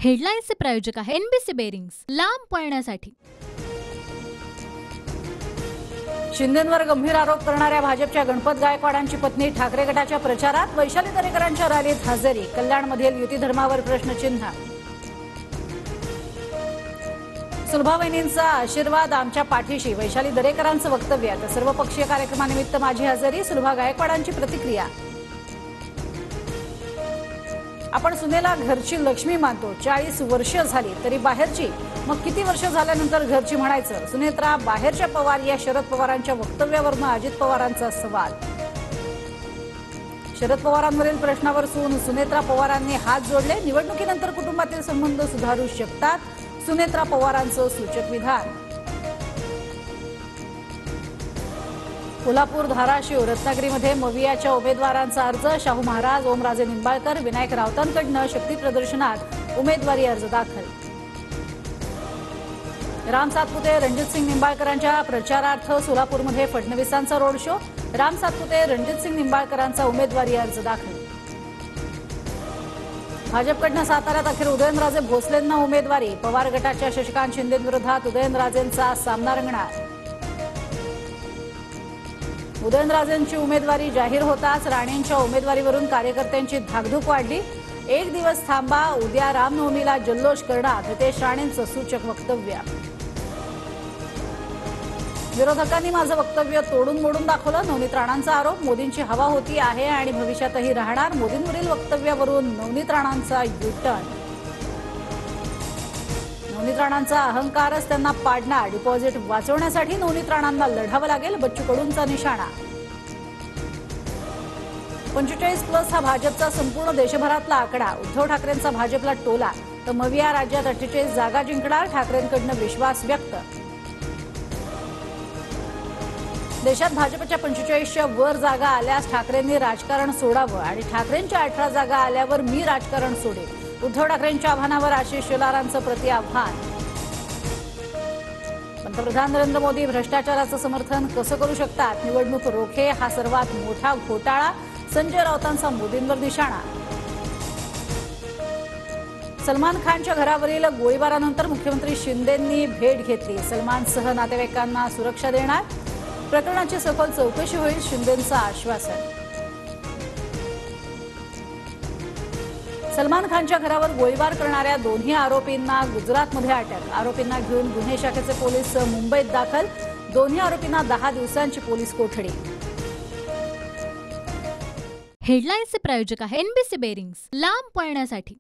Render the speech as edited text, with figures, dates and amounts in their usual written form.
हेडलाईन्सचे प्रायोजक आहे NBC bearings, लांब पळण्यासाठी। शिंदेंवर गंभीर आरोप करणाऱ्या भाजपच्या गणपत गायकवाडांची पत्नी ठाकरे गटाच्या प्रचारात, वैशाली दरेकरांच्या रॅलीत हजेरी। कल्याणमधील युती धर्मावर प्रश्नचिन्ह। सुलभावहिनींचा आशीर्वाद आमच्या पाठीशी, वैशाली दरेकरांचं वक्तव्य। तर सर्वपक्षीय कार्यक्रमानिमित्त माझी हजेरी, सुलभा गायकवाडांची प्रतिक्रिया। आपण सुनेला घरची लक्ष्मी मानतो, 40 वर्ष झाली तरी बाहेरची, मग किती वर्ष झाल्यानंतर घरची म्हणायचं? सुनेत्रा बाहेरच्या पवार या शरद पवारांच्या वक्तव्यावरून अजित पवारांचा सवाल। शरद पवारांवरील प्रश्नावर सुनेत्रा पवारांनी हात जोडले, निवडणुकीनंतर कुटुंबातील संबंध सुधारू शकतात, सुनेत्रा पवारांचं सूचक विधान। कोल्हापूर, धाराशिव, रत्नागिरीमध्ये मवियाच्या उमेदवारांचा अर्ज, शाहू महाराज, ओमराजे निंबाळकर, विनायक राऊतांकडून शक्ती प्रदर्शनात उमेदवारी अर्ज दाखल। राम सातपुते, रणजितसिंग निंबाळकरांच्या प्रचारार्थ सोलापूरमध्ये फडणवीसांचा रोड शो, राम सातपुते, रणजितसिंग निंबाळकरांचा उमेदवारी अर्ज दाखल। भाजपकडून साताऱ्यात अखेर उदयनराजे भोसलेंना उमेदवारी, पवार गटाच्या शशिकांत शिंदेंविरोधात उदयनराजेंचा सामना रंगणार। उदयनराजेंची उमेदवारी जाहीर होताच राणेंच्या उमेदवारीवरून कार्यकर्त्यांची धाकधूक वाढली। एक दिवस थांबा, उद्या रामनवमीला जल्लोष करणार, नितेश राणेंचं सूचक वक्तव्य। विरोधकांनी माझं वक्तव्य तोडून मोडून दाखवलं, नवनीत राणांचा आरोप। मोदींची हवा होती आहे आणि भविष्यातही राहणार, मोदींवरील वक्तव्यावरून नवनीत राणांचा युटर्न। नवनीत राणांचा अहंकारच त्यांना पाडणार, डिपॉझिट वाचवण्यासाठी नवनीत राणांना लढावं लागेल, बच्चू कडूंचा निशाणा। 45+ हा भाजपचा संपूर्ण देशभरातला आकडा, उद्धव ठाकरेंचा भाजपला टोला, तर मविया राज्यात 48 जागा जिंकणार, ठाकरेंकडून विश्वास व्यक्त। देशात भाजपच्या 45च्या वर जागा आल्यास ठाकरेंनी राजकारण सोडावं आणि ठाकरेंच्या 18 जागा आल्यावर मी राजकारण सोडेल, उद्धव ठाकरेंच्या आव्हानावर आशिष शेलारांचं प्रतिआव्हान। पंतप्रधान नरेंद्र मोदी भ्रष्टाचाराचं समर्थन कसं करू शकतात? निवडणूक रोखे हा सर्वात मोठा घोटाळा, संजय राऊतांचा मोदींवर निशाणा। सलमान खानच्या घरावरील गोळीबारानंतर मुख्यमंत्री शिंदेंनी भेट घेतली, सलमानसह नातेवाईकांना सुरक्षा देणार, प्रकरणाची सखोल चौकशी होईल, शिंदेंचं आश्वासन। सलमान खानच्या घरावर गोळीबार करणाऱ्या दोन्ही आरोपींना गुजरातमध्ये अटक, आरोपींना घेऊन गुन्हे शाखेचे पोलीस मुंबईत दाखल, दोन्ही आरोपींना 10 दिवसांची पोलीस कोठडी। हेडलाईन्सचे प्रायोजक आहे एनबीसी बेरिंग्स, लांब पळण्यासाठी।